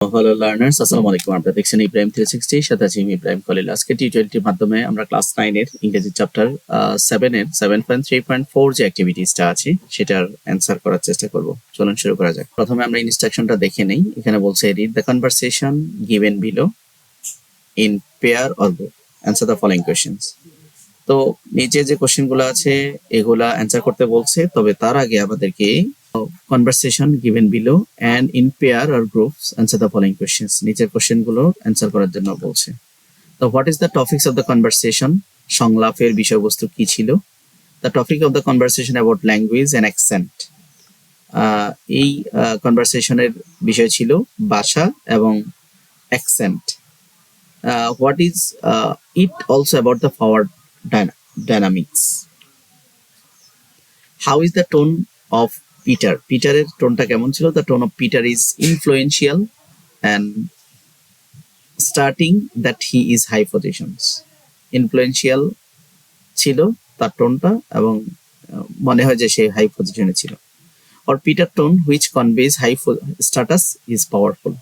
Hello learners, আসসালামু আলাইকুম। আপনারা দেখছেন ইব্রাহিম 360, সাথে আছি আমি ইব্রাহিম খলিল। আজকে টি20 মাধ্যমে আমরা ক্লাস 9 এর ইংরেজি চ্যাপ্টার 7 এর 7.3.4 যে অ্যাক্টিভিটিসটা আছে সেটার অ্যান্সার করার চেষ্টা করব। চলুন শুরু করা যাক। প্রথমে আমরা ইনস্ট্রাকশনটা দেখে নেই। এখানে বলছে read the conversation given below in pair or group, answer the following questions. তো নিচে যে কোশ্চেনগুলো আছে এগুলা অ্যান্সার করতে বলছে, তবে তার আগে আমাদেরকে conversation given below and in pair or groups answer the following questions. নিচের কোশ্চেনগুলো অ্যান্সার করার জন্য বলছে। তো what is the topics of the conversation? সংলাপের বিষয়বস্তু কি ছিল? The topic of the conversation about language and accent. এই কনভারসেশনের বিষয় ছিল ভাষা এবং অ্যাকসেন্ট। What is it also about the power dynamics? How is the tone of Peter? পিটারের টোনটা কেমন ছিল? The tone of Peter is influential and starting that he is high positions. Influential ছিল তার টোনটা এবং মনে হয় যে সে হাই পজিশনে ছিল। Or Peter tone which conveys high status is powerful.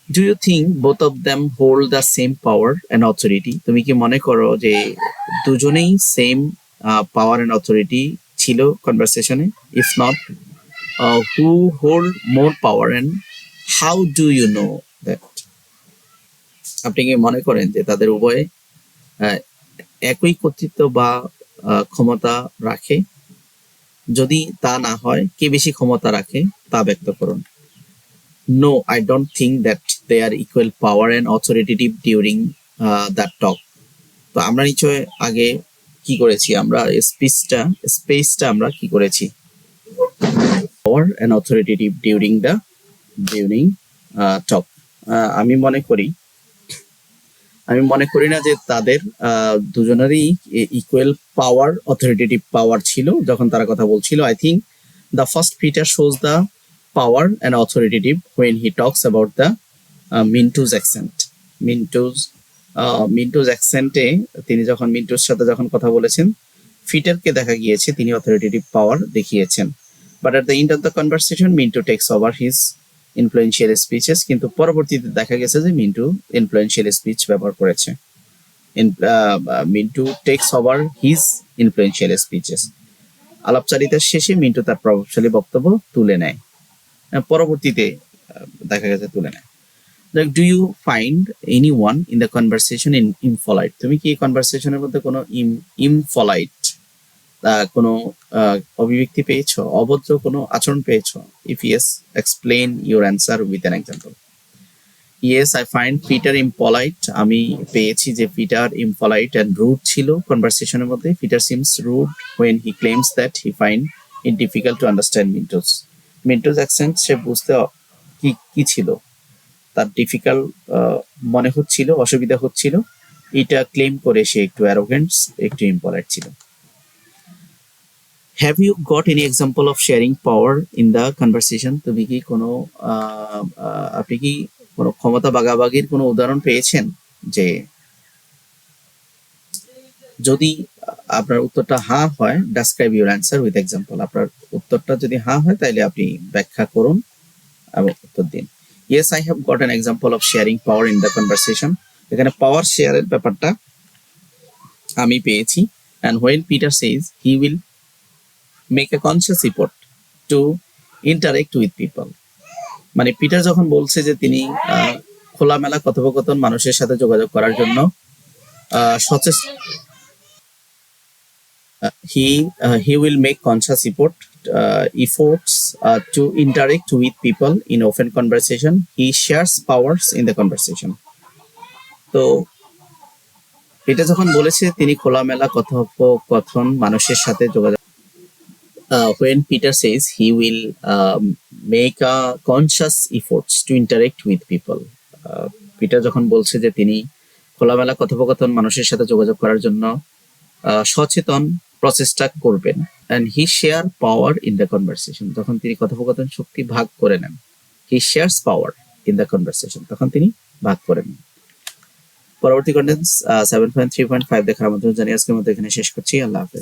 Do you think both of them hold the same power and authority? তুমি কি মনে করো যে দুজনেই সেম পাওয়ার অ্যান্ড অথরিটি ছিল কনভারসেশনে? If not, who hold more power and how do you know that? আপনি কি মনে করেন যে তাদের উভয়ে একই কর্তৃত্ব বা ক্ষমতা রাখে? যদি তা না হয়, কে বেশি ক্ষমতা রাখে তা ব্যক্ত করুন। No, I don't think that they are equal power and authoritative during that talk. তো আমরা নিশ্চয় আগে কি করেছি, আমরা স্পেসটা আমরা কি করেছি, পাওয়ার অ্যান্ড অথরিটেটিভ ডিউরিং টক। আমি মনে করি না যে তাদের দুজনেরই ইকুয়াল পাওয়ার, অথরিটেটিভ পাওয়ার ছিল যখন তারা কথা বলছিল। I think the first Peter shows the power and authoritative when he talks about the Mintu's accent. Mintu's অ্যাকসেন্টে তিনি যখন মিন্টুর সাথে যখন কথা বলেছেন, পিটারকে দেখা গিয়েছে তিনি অথরিটেটিভ পাওয়ার দেখিয়েছেন। But at the end of the conversation Mintu takes over his influential speeches. কিন্তু পরবর্তীতে দেখা গেছে যে মিন্টু ইনফ্লুয়েন্সিয়াল স্পিচ ব্যবহার করেছে। Mintu takes over his influential speeches. আলাপচারিতার শেষে মিন্টু তার প্রভাবশালী বক্তব্য তুলে নেয়, পরবর্তীতে দেখা গেছে তুলে নেয়। Do you find anyone in the conversation impolite? তুমি কি এই কনভারসেশনের মধ্যে কোনো ইমপলাইট কোনো অভিব্যক্তি পেয়েছো, অভদ্র কোনো আচরণ পেয়েছো? If yes, explain your answer with an example. Yes, I find Peter impolite. আমি পেয়েছি যে পিটার ইমপলাইট অ্যান্ড রুড ছিল কনভারসেশনের মধ্যে। Peter Sims rude when he claims that he find it difficult to understand Mintu's accent সে বুঝতে কি ছিল, তার ডিফিকাল্ট মনে হচ্ছিল, অসুবিধা হচ্ছিল, এটা ক্লেম করে সে একটু অ্যারোগেন্ট, একটু ইমপলাইট ছিল। Have you got any example of sharing power in the conversation? তুমি কি আপনি কি কোনো ক্ষমতা ভাগাভাগির কোনো উদাহরণ পেয়েছেন? যে যদি আপনার উত্তরটা হ্যাঁ হয়, describe your answer with example. আপনার উত্তরটা যদি হ্যাঁ হয় তাহলে আপনি ব্যাখ্যা করুন এবং উত্তর দিন। Yes, I have got an example of sharing power in the conversation. এখানে পাওয়ার শেয়ারের ব্যাপারটা আমি পেয়েছি। And when Peter Sage he will make a conscious effort to interact with people, মানে পিটার যখন বলছে যে তিনি খোলামেলা কথোপকথন, মানুষের সাথে যোগাযোগ করার জন্য সচেষ্ট, he will make conscious efforts to interact with people in open conversation. He shares powers in the conversation. তো এটা যখন বলেছে তিনি খোলামেলা কথোপকথন, মানুষের সাথে যোগাযোগ, when Peter says he will make a conscious efforts to interact with people, Peter যখন বলছে যে তিনি খোলামেলা কথোপকথন, মানুষের সাথে যোগাযোগ করার জন্য সচেতন প্রচেষ্টা করবেন। and he share power in the conversation, যখন তিনি কথোপকথন শক্তি ভাগ করে নেন। he shares power in the conversation, তখন তিনি ভাগ করে নেন। পরবর্তী কন্টেন্টস 7.3.5 দেখার আমন্ত্রণ জানিয়ে আজকের মতো এখানে শেষ করছি। আল্লাহ হাফেজ।